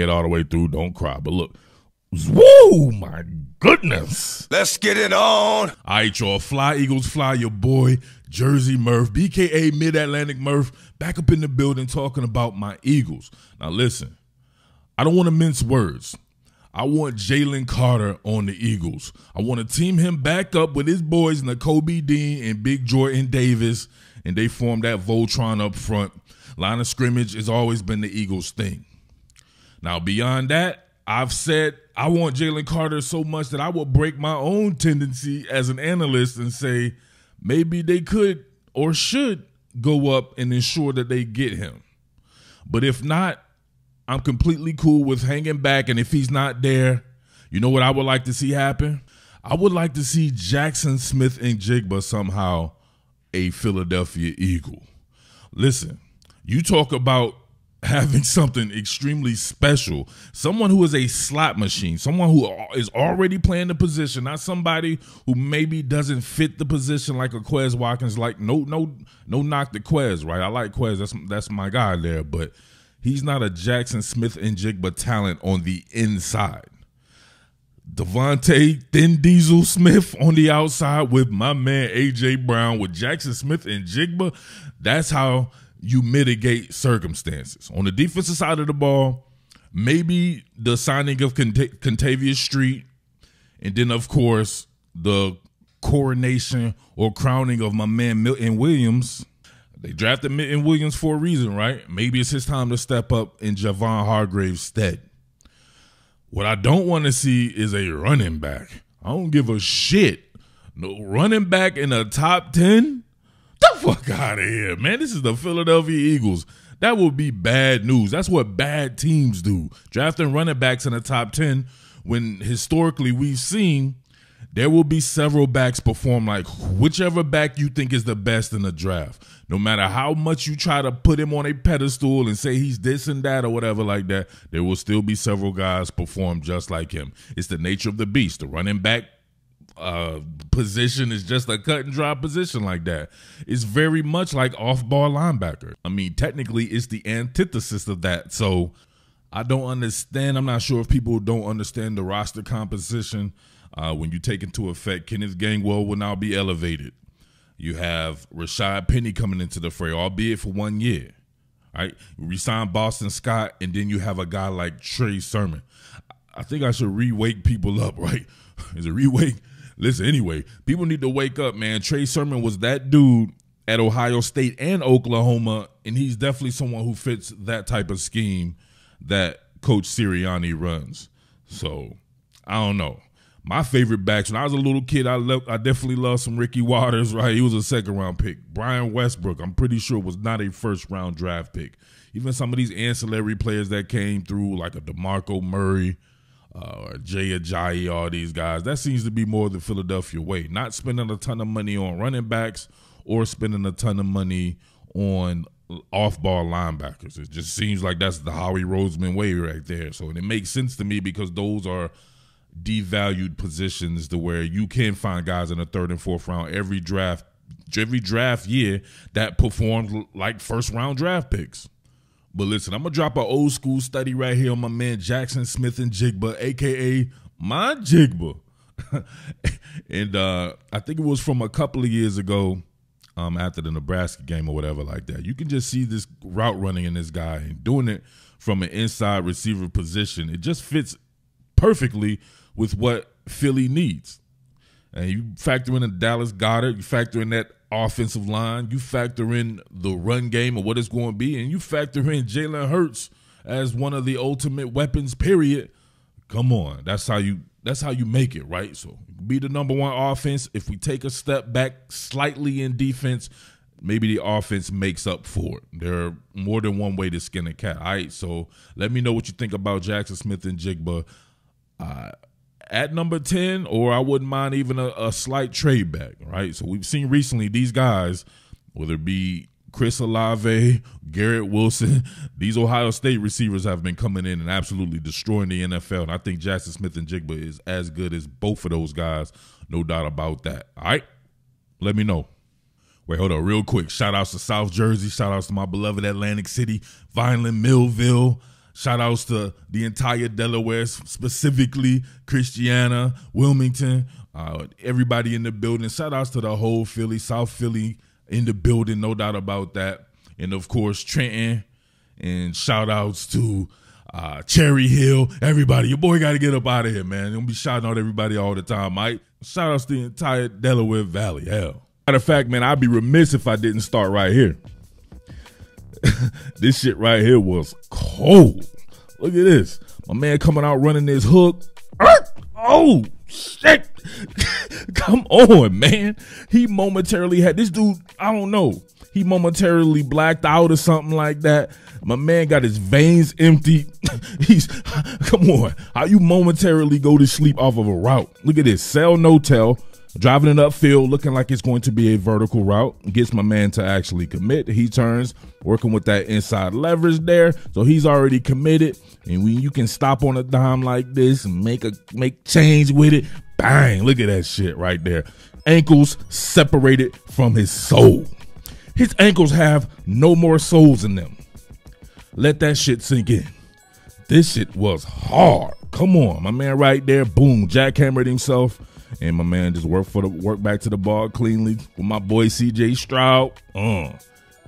it all the way through. Don't cry. But look, woo, my goodness. Let's get it on. All right, y'all. Fly Eagles Fly, your boy, Jersey Murf, BKA Mid-Atlantic Murf, back up in the building talking about my Eagles. Now, listen, I don't want to mince words. I want Jalen Carter on the Eagles. I want to team him back up with his boys, Nakobe Dean and Big Jordan Davis, and they form that Voltron up front. Line of scrimmage has always been the Eagles' thing. Now, beyond that, I've said I want Jalen Carter so much that I will break my own tendency as an analyst and say maybe they could or should go up and ensure that they get him. But if not, I'm completely cool with hanging back, and if he's not there, you know what I would like to see happen? I would like to see Jaxson Smith-Njigba somehow a Philadelphia Eagle. Listen, you talk about having something extremely special, someone who is a slot machine, someone who is already playing the position, not somebody who maybe doesn't fit the position like a Quez Watkins. Like, no knock to Quez, right? I like Quez, that's my guy there, but he's not a Jaxson Smith-Njigba talent on the inside. Devontae Thin Diesel Smith on the outside with my man A.J. Brown with Jaxson Smith-Njigba. That's how you mitigate circumstances. On the defensive side of the ball, maybe the signing of Contavious Street, and then, of course, the coronation or crowning of my man Milton Williams. They drafted Milton Williams for a reason, right? Maybe it's his time to step up in Javon Hargrave's stead. What I don't want to see is a running back. I don't give a shit. No running back in the top 10? The fuck out of here, man. This is the Philadelphia Eagles. That would be bad news. That's what bad teams do. Drafting running backs in the top 10 when historically we've seen there will be several backs perform like whichever back you think is the best in the draft. No matter how much you try to put him on a pedestal and say he's this and that or whatever like that, there will still be several guys perform just like him. It's the nature of the beast. The running back position is just a cut and dry position like that. It's very much like off-ball linebacker. I mean, technically, it's the antithesis of that. So I don't understand. I'm not sure if people don't understand the roster composition. When you take into effect, Kenneth Gainwell will now be elevated. You have Rashad Penny coming into the fray, albeit for 1 year. All right, you resign Boston Scott, and then you have a guy like Trey Sermon. I think I should re-wake people up, right? Is it re-wake? Listen, anyway, people need to wake up, man. Trey Sermon was that dude at Ohio State and Oklahoma, and he's definitely someone who fits that type of scheme that Coach Sirianni runs. So, I don't know. My favorite backs, when I was a little kid, I definitely loved some Ricky Waters, right? He was a second-round pick. Brian Westbrook, I'm pretty sure, was not a first-round draft pick. Even some of these ancillary players that came through, like a DeMarco Murray, or Jay Ajayi, all these guys, that seems to be more the Philadelphia way. Not spending a ton of money on running backs or spending a ton of money on off-ball linebackers. It just seems like that's the Howie Roseman way right there. So it makes sense to me because those are devalued positions to where you can find guys in the third and fourth round every draft year that performed like first-round draft picks. But listen, I'm going to drop an old school study right here on my man Jaxson Smith-Njigba, a.k.a. my Jigba. And I think it was from a couple of years ago after the Nebraska game or whatever like that. You can just see this route running in this guy and doing it from an inside receiver position. It just fits perfectly with what Philly needs. And you factor in a Dallas Goedert, you factor in that offensive line, you factor in the run game or what it's going to be, and you factor in Jalen Hurts as one of the ultimate weapons, period. Come on. That's how you make it, right? So be the number one offense. If we take a step back slightly in defense, maybe the offense makes up for it. There are more than one way to skin a cat. All right, so let me know what you think about Jaxson Smith-Njigba at number 10, or I wouldn't mind even a slight trade back, right? So we've seen recently these guys, whether it be Chris Olave, Garrett Wilson, these Ohio State receivers have been coming in and absolutely destroying the NFL, and I think Jaxson Smith-Njigba is as good as both of those guys, no doubt about that. All right? Let me know. Wait, hold on real quick. Shout-outs to South Jersey. Shout-outs to my beloved Atlantic City, Vineland, Millville. Shout outs to the entire Delaware, specifically Christiana, Wilmington, everybody in the building. Shout outs to the whole Philly, South Philly in the building, no doubt about that. And of course, Trenton, and shout outs to Cherry Hill, everybody. Your boy got to get up out of here, man. Don't be shouting out everybody all the time, Mike. Shout outs to the entire Delaware Valley, hell. Matter of fact, man, I'd be remiss if I didn't start right here. This shit right here was cold. Look at this. My man coming out running this hook. Oh, shit. Come on, man. He momentarily had this dude, I don't know. He momentarily blacked out or something like that. My man got his veins empty. Come on. How you momentarily go to sleep off of a route? Look at this. Sell, no tell. Driving it upfield, looking like it's going to be a vertical route. Gets my man to actually commit. He turns, working with that inside leverage there. So he's already committed. And when you can stop on a dime like this and make change with it, bang, look at that shit right there. Ankles separated from his soul. His ankles have no more soles in them. Let that shit sink in. This shit was hard. Come on, my man right there, boom, jackhammered himself. And my man just worked back to the ball cleanly with my boy CJ Stroud.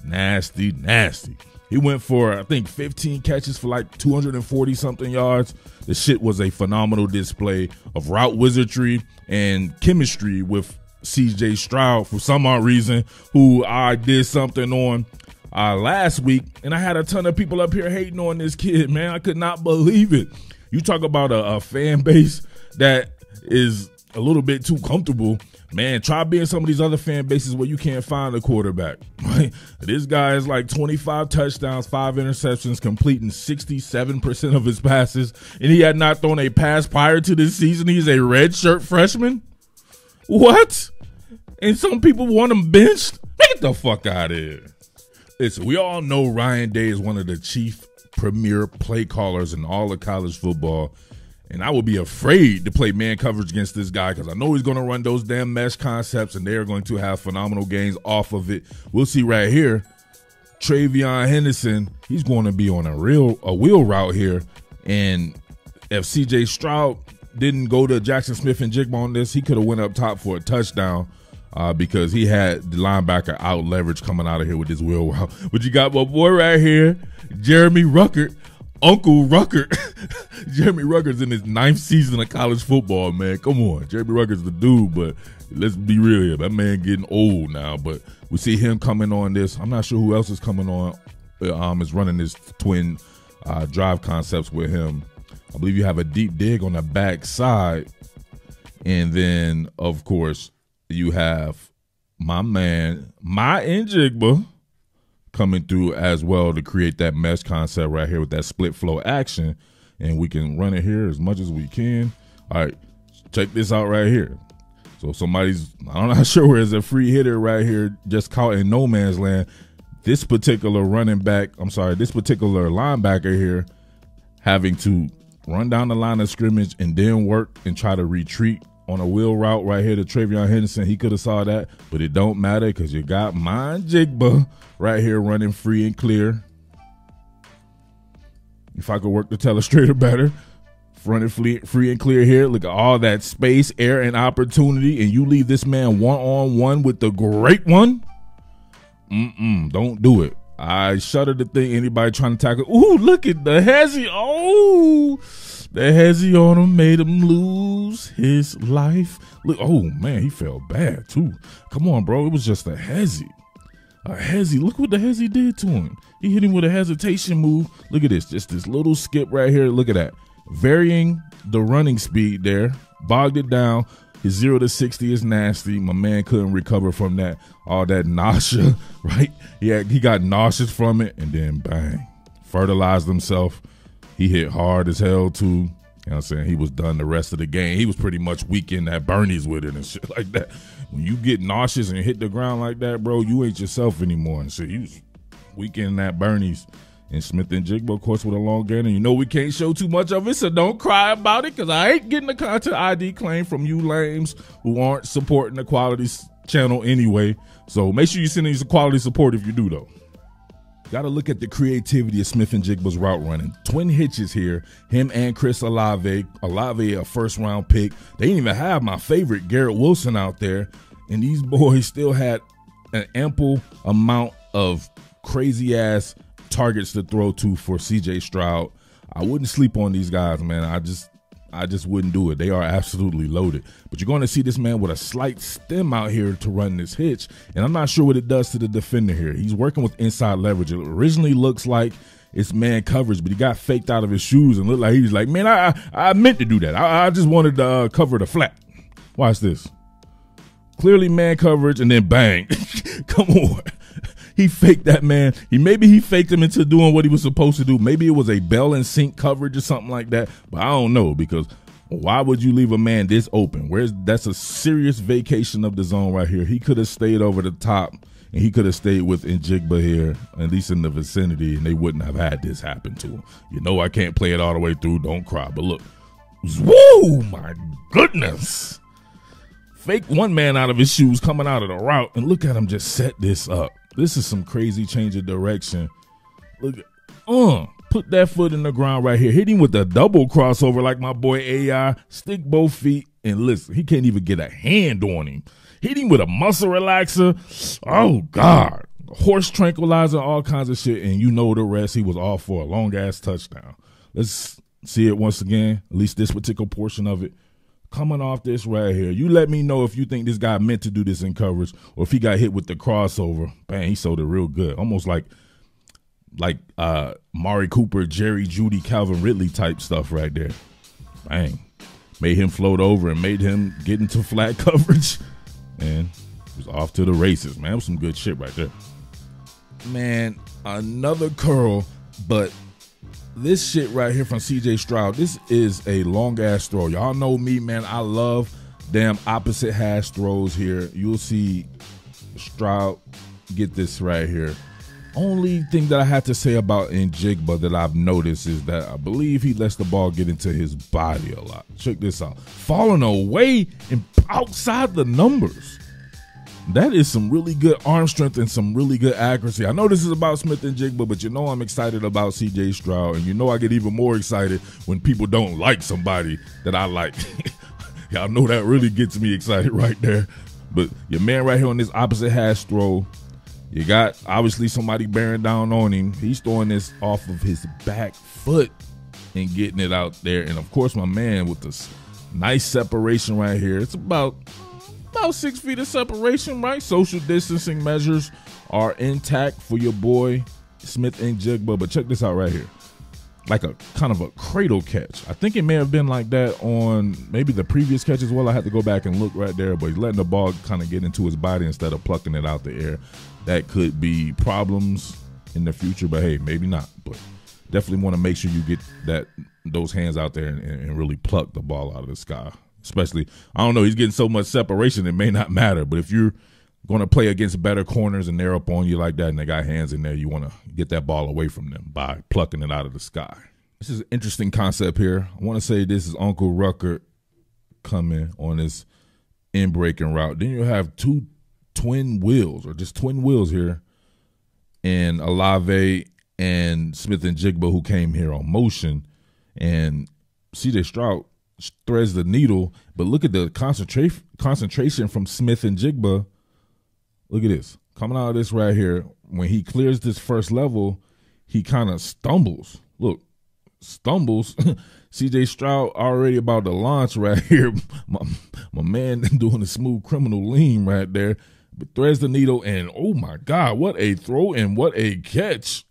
Nasty, nasty. He went for, I think, 15 catches for like 240 something yards. The shit was a phenomenal display of route wizardry and chemistry with CJ Stroud for some odd reason, who I did something on last week, and I had a ton of people up here hating on this kid, man. I could not believe it. You talk about a fan base that is a little bit too comfortable, man. Try being some of these other fan bases where you can't find a quarterback. Right? This guy is like 25 touchdowns, 5 interceptions, completing 67% of his passes, and he had not thrown a pass prior to this season. He's a redshirt freshman. What? And some people want him benched? Get the fuck out of here. Listen, we all know Ryan Day is one of the chief premier play callers in all of college football. And I would be afraid to play man coverage against this guy because I know he's going to run those damn mesh concepts and they're going to have phenomenal gains off of it. We'll see right here. Travion Henderson, he's going to be on a wheel route here. And if CJ Stroud didn't go to Jaxson Smith-Njigba on this, he could have went up top for a touchdown because he had the linebacker out leverage coming out of here with this wheel route. But you got my boy right here, Jeremy Ruckert. Uncle Ruckert. Jeremy Ruckert's in his 9th season of college football, man. Come on. Jeremy Ruckert's the dude, but let's be real here. That man getting old now, but we see him coming on this. I'm not sure who else is coming on. Is running this twin drive concepts with him. I believe you have a deep dig on the back side. And then, of course, you have my man, Njigba, coming through as well to create that mesh concept right here with that split flow action. And we can run it here as much as we can. All right, check this out right here. So I'm not sure where there's a free hitter right here just caught in no man's land. This particular linebacker here having to run down the line of scrimmage and then work and try to retreat on a wheel route right here to Travion Henderson. He could have saw that, but it don't matter because you got Njigba right here running free and clear. If I could work the telestrator better, running free and clear here. Look at all that space, air, and opportunity, and you leave this man one-on-one with the great one. Don't do it. I shudder to think anybody trying to tackle. Ooh, look at the hezzy. Oh, the hezzy on him made him lose his life. Look, oh man, he felt bad too. Come on, bro. It was just a hezzy. Look what the hezzy did to him. He hit him with a hesitation move. Look at this. Just this little skip right here. Look at that. Varying the running speed there. Bogged it down. His 0 to 60 is nasty. My man couldn't recover from that. All that nausea, right? Yeah, he got nauseous from it, and then bang. Fertilized himself. He hit hard as hell, too. You know what I'm saying? He was done the rest of the game. He was pretty much weekend at Bernie's with it and shit like that. When you get nauseous and hit the ground like that, bro, you ain't yourself anymore. And shit, he was weekend at Bernie's. And Smith-Njigba, of course, with a long gain. And you know we can't show too much of it, so don't cry about it, because I ain't getting a content ID claim from you lames who aren't supporting the quality channel anyway. So make sure you send in some quality support if you do, though. Got to look at the creativity of Smith-Njigba's route running. Twin hitches here, him and Chris Olave. Olave, a first-round pick. They didn't even have my favorite, Garrett Wilson, out there. And these boys still had an ample amount of crazy-ass targets to throw to for C.J. Stroud. I wouldn't sleep on these guys, man. I just wouldn't do it. They are absolutely loaded. But you're going to see this man with a slight stem out here to run this hitch, and I'm not sure what it does to the defender here. He's working with inside leverage. It originally looks like it's man coverage, but he got faked out of his shoes and looked like he was like, man, I meant to do that. I just wanted to cover the flat. Watch this. Clearly man coverage, and then bang. Come on. He faked that man. Maybe he faked him into doing what he was supposed to do. Maybe it was a bell and sync coverage or something like that. But I don't know, because why would you leave a man this open? That's a serious vacation of the zone right here. He could have stayed over the top, and he could have stayed with Njigba here, at least in the vicinity, and they wouldn't have had this happen to him. You know I can't play it all the way through. Don't cry. But look. Whoa, my goodness. Fake one man out of his shoes coming out of the route, and look at him just set this up. This is some crazy change of direction. Look, put that foot in the ground right here. Hit him with a double crossover like my boy AI. Stick both feet, and listen, he can't even get a hand on him. Hit him with a muscle relaxer. Oh, God. Horse tranquilizer, all kinds of shit, and you know the rest. He was off for a long-ass touchdown. Let's see it once again, at least this particular portion of it. Coming off this right here. You let me know if you think this guy meant to do this in coverage or if he got hit with the crossover. Bang, he sold it real good. Almost like Mari Cooper, Jerry Jeudy, Calvin Ridley type stuff right there. Bang. Made him float over and made him get into flat coverage. And he was off to the races, man. That was some good shit right there. Man, another curl, but this shit right here from C.J. Stroud, this is a long-ass throw. Y'all know me, man. I love damn opposite hash throws here. You'll see Stroud get this right here. Only thing that I have to say about Njigba that I've noticed is that I believe he lets the ball get into his body a lot. Check this out. Falling away and outside the numbers. That is some really good arm strength and some really good accuracy. I know this is about Smith-Njigba, but you know I'm excited about C.J. Stroud, and you know I get even more excited when people don't like somebody that I like. Y'all know that really gets me excited right there. But your man right here on this opposite hash throw, you got obviously somebody bearing down on him. He's throwing this off of his back foot and getting it out there. And, of course, my man with this nice separation right here. It's about 6 feet of separation, right? Social distancing measures are intact for your boy Smith-Njigba. But check this out right here. Like a kind of a cradle catch. I think it may have been like that on maybe the previous catch as well. I had to go back and look right there. But he's letting the ball kind of get into his body instead of plucking it out the air. That could be problems in the future. But, hey, maybe not. But definitely want to make sure you get those hands out there and really pluck the ball out of the sky. Especially, I don't know, he's getting so much separation it may not matter. But if you're going to play against better corners and they're up on you like that and they got hands in there, you want to get that ball away from them by plucking it out of the sky. This is an interesting concept here. I want to say this is Uncle Rucker coming on this in-breaking route. Then you have two twin wheels or just twin wheels here, and Olave and Smith-Njigba who came here on motion, and C.J. Stroud threads the needle, but look at the concentration from Smith-Njigba. Look at this. Coming out of this right here, when he clears this first level, he kind of stumbles. Look, stumbles. C.J. Stroud already about to launch right here. My man doing a smooth criminal lean right there, but threads the needle, and oh my God, what a throw and what a catch.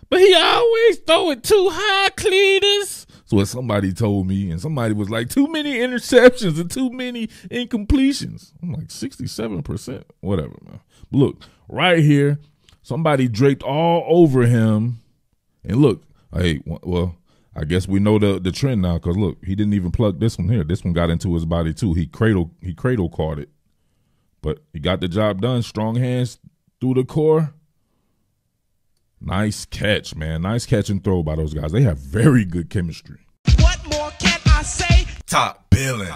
But he always throw it too high, Cletus. So what somebody told me, and somebody was like, too many interceptions and too many incompletions. I'm like, 67%, whatever, man. But look, right here, somebody draped all over him. And look, hey, well, I guess we know the trend now, because look, he didn't even plug this one here. This one got into his body too. He cradle caught it. But he got the job done. Strong hands through the core. Nice catch, man. Nice catch and throw by those guys. They have very good chemistry. What more can I say? Top Billin.